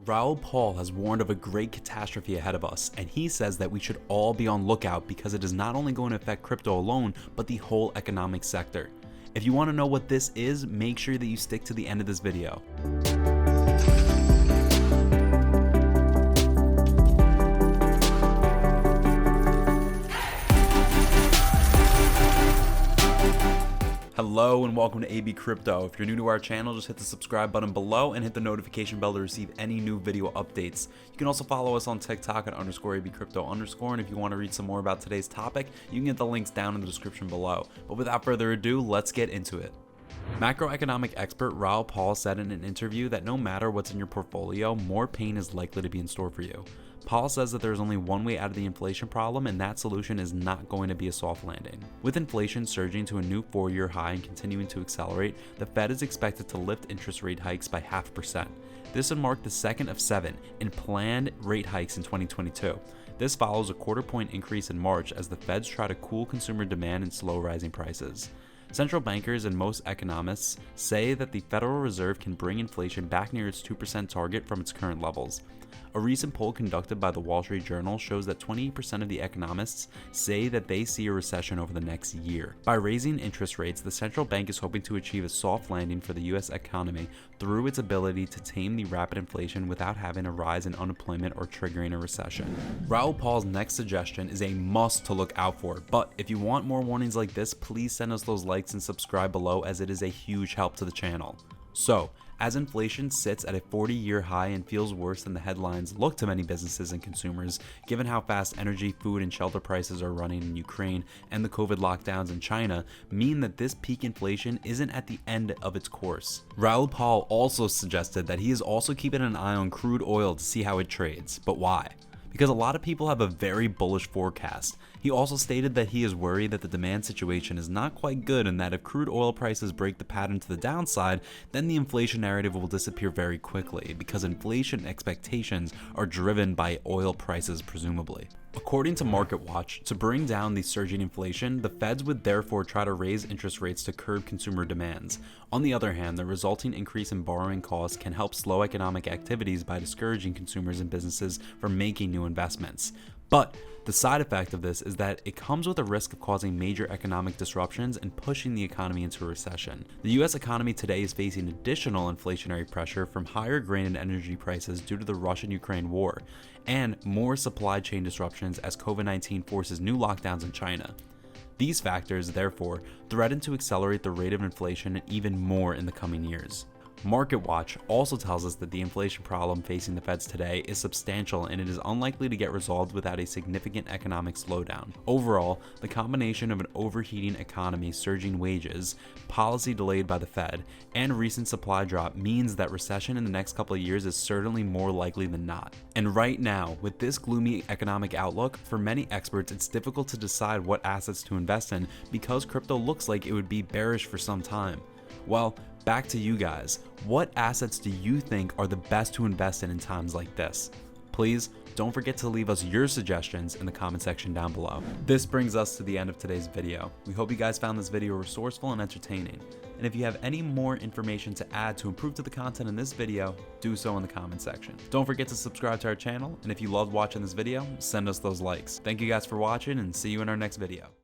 Raoul Pal has warned of a great catastrophe ahead of us, and he says that we should all be on lookout because it is not only going to affect crypto alone, but the whole economic sector. If you want to know what this is, make sure that you stick to the end of this video. Hello and welcome to ABCrypto. If you're new to our channel, just hit the subscribe button below and hit the notification bell to receive any new video updates. You can also follow us on TikTok at _ABCrypto_, and if you want to read some more about today's topic, you can get the links down in the description below. But without further ado, let's get into it. Macroeconomic expert Raoul Pal said in an interview that no matter what's in your portfolio, more pain is likely to be in store for you. Pal says that there's only one way out of the inflation problem, and that solution is not going to be a soft landing. With inflation surging to a new 4-year high and continuing to accelerate, the Fed is expected to lift interest rate hikes by 0.5%. This would mark the second of 7 in planned rate hikes in 2022. This follows a quarter-point increase in March as the Feds try to cool consumer demand and slow rising prices. Central bankers and most economists say that the Federal Reserve can bring inflation back near its 2% target from its current levels. A recent poll conducted by the Wall Street Journal shows that 28% of the economists say that they see a recession over the next year. By raising interest rates, the central bank is hoping to achieve a soft landing for the US economy through its ability to tame the rapid inflation without having a rise in unemployment or triggering a recession. Raoul Pal's next suggestion is a must to look out for, but if you want more warnings like this, please send us those likes and subscribe below, as it is a huge help to the channel. So, as inflation sits at a 40-year high and feels worse than the headlines look to many businesses and consumers, given how fast energy, food, and shelter prices are running in Ukraine and the COVID lockdowns in China, mean that this peak inflation isn't at the end of its course. Raoul Pal also suggested that he is also keeping an eye on crude oil to see how it trades. But why? Because a lot of people have a very bullish forecast. He also stated that he is worried that the demand situation is not quite good, and that if crude oil prices break the pattern to the downside, then the inflation narrative will disappear very quickly, because inflation expectations are driven by oil prices presumably. According to MarketWatch, to bring down the surging inflation, the Feds would therefore try to raise interest rates to curb consumer demands. On the other hand, the resulting increase in borrowing costs can help slow economic activities by discouraging consumers and businesses from making new investments. But the side effect of this is that it comes with a risk of causing major economic disruptions and pushing the economy into a recession. The US economy today is facing additional inflationary pressure from higher grain and energy prices due to the Russian-Ukraine war, and more supply chain disruptions as COVID-19 forces new lockdowns in China. These factors, therefore, threaten to accelerate the rate of inflation even more in the coming years. MarketWatch also tells us that the inflation problem facing the Feds today is substantial, and it is unlikely to get resolved without a significant economic slowdown. Overall, the combination of an overheating economy, surging wages, policy delayed by the Fed, and recent supply drop means that recession in the next couple of years is certainly more likely than not. And right now, with this gloomy economic outlook, for many experts it's difficult to decide what assets to invest in because crypto looks like it would be bearish for some time. Well, back to you guys. What assets do you think are the best to invest in times like this? Please don't forget to leave us your suggestions in the comment section down below. This brings us to the end of today's video. We hope you guys found this video resourceful and entertaining. And if you have any more information to add to improve to the content in this video, do so in the comment section. Don't forget to subscribe to our channel, and if you loved watching this video, send us those likes. Thank you guys for watching, and see you in our next video.